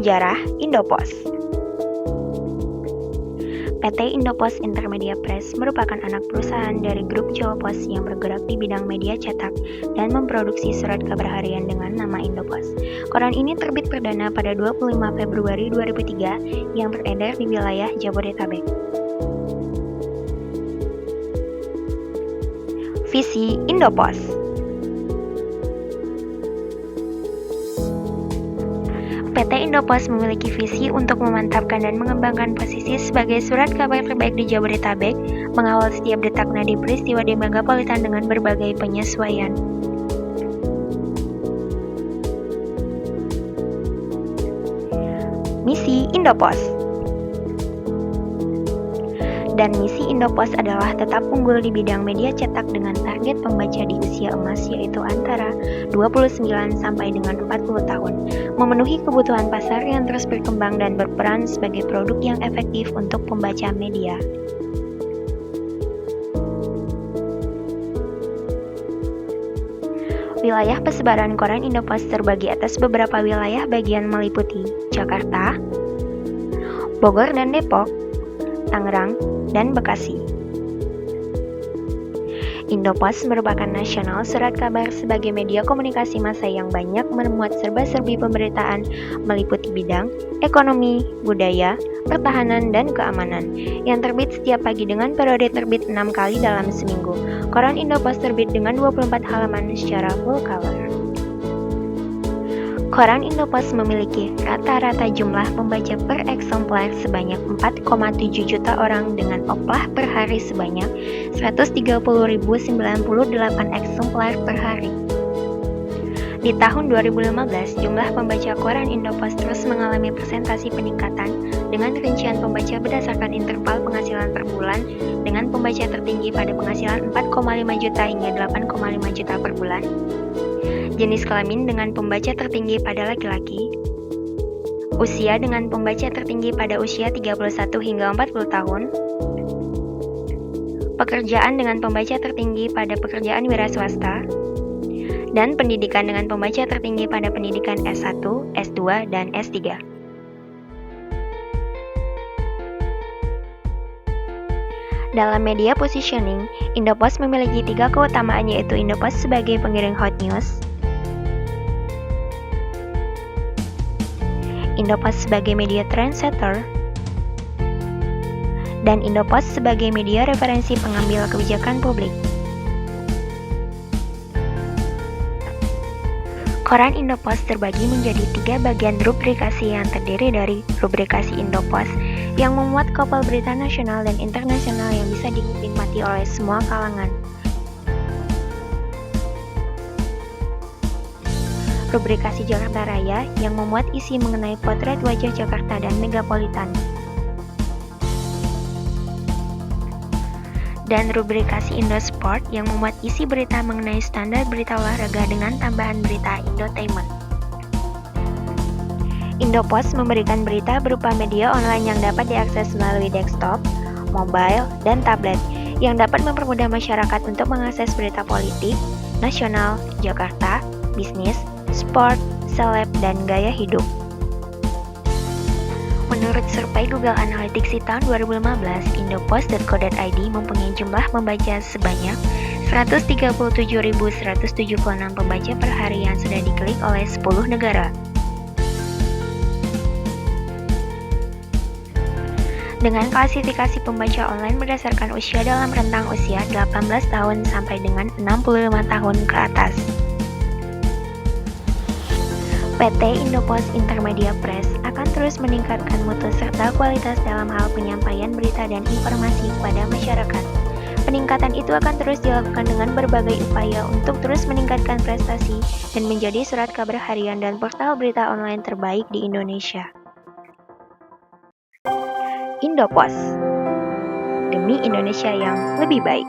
Sejarah Indopos. PT Indopos Intermedia Press merupakan anak perusahaan dari grup Jawa Pos yang bergerak di bidang media cetak dan memproduksi surat kabar harian dengan nama Indopos. Koran ini terbit perdana pada 25 Februari 2003 yang beredar di wilayah Jabodetabek. Visi Indopos. PT Indopos memiliki visi untuk memantapkan dan mengembangkan posisi sebagai surat kabar terbaik di Jabodetabek, mengawal setiap detak nadi peristiwa di megapolitan dengan berbagai penyesuaian. Misi Indopos. Dan misi Indopos adalah tetap unggul di bidang media cetak dengan target pembaca di usia emas yaitu antara 29 sampai dengan 40 tahun, memenuhi kebutuhan pasar yang terus berkembang dan berperan sebagai produk yang efektif untuk pembaca media. Wilayah persebaran koran Indopos terbagi atas beberapa wilayah bagian meliputi Jakarta, Bogor dan Depok, Tangerang, dan Bekasi. Indopos merupakan nasional surat kabar sebagai media komunikasi massa yang banyak memuat serba-serbi pemberitaan meliputi bidang ekonomi, budaya, pertahanan, dan keamanan yang terbit setiap pagi dengan periode terbit 6 kali dalam seminggu. Koran Indopos terbit dengan 24 halaman secara full color. Koran Indopos memiliki rata-rata jumlah pembaca per eksemplar sebanyak 4,7 juta orang dengan oplah per hari sebanyak 130.098 eksemplar per hari. Di tahun 2015, jumlah pembaca koran Indopos terus mengalami presentasi peningkatan dengan rincian pembaca berdasarkan interval penghasilan per bulan dengan pembaca tertinggi pada penghasilan 4,5 juta hingga 8,5 juta per bulan. Jenis kelamin dengan pembaca tertinggi pada laki-laki, usia dengan pembaca tertinggi pada usia 31 hingga 40 tahun, pekerjaan dengan pembaca tertinggi pada pekerjaan wira swasta, dan pendidikan dengan pembaca tertinggi pada pendidikan S1, S2, dan S3. Dalam media positioning, Indopos memiliki 3 keutamaan yaitu Indopos sebagai pengiring hot news, Indopos sebagai media trendsetter, dan Indopos sebagai media referensi pengambil kebijakan publik. Koran Indopos terbagi menjadi 3 bagian rubrikasi yang terdiri dari rubrikasi Indopos yang memuat couple berita nasional dan internasional yang bisa dinikmati oleh semua kalangan. Rubrikasi Jakarta Raya yang memuat isi mengenai potret wajah Jakarta dan megapolitan. Dan rubrikasi Indosport yang memuat isi berita mengenai standar berita olahraga dengan tambahan berita indotainment. Indopos memberikan berita berupa media online yang dapat diakses melalui desktop, mobile, dan tablet yang dapat mempermudah masyarakat untuk mengakses berita politik, nasional, Jakarta, bisnis, sport, seleb, dan gaya hidup. Menurut survei Google Analytics di tahun 2015, indopos.co.id mempunyai jumlah pembaca sebanyak 137.176 pembaca per hari yang sudah diklik oleh 10 negara. Dengan klasifikasi pembaca online berdasarkan usia dalam rentang usia 18 tahun sampai dengan 65 tahun ke atas. PT Indopos Intermedia Press akan terus meningkatkan mutu serta kualitas dalam hal penyampaian berita dan informasi kepada masyarakat. Peningkatan itu akan terus dilakukan dengan berbagai upaya untuk terus meningkatkan prestasi dan menjadi surat kabar harian dan portal berita online terbaik di Indonesia. Indopos, demi Indonesia yang lebih baik.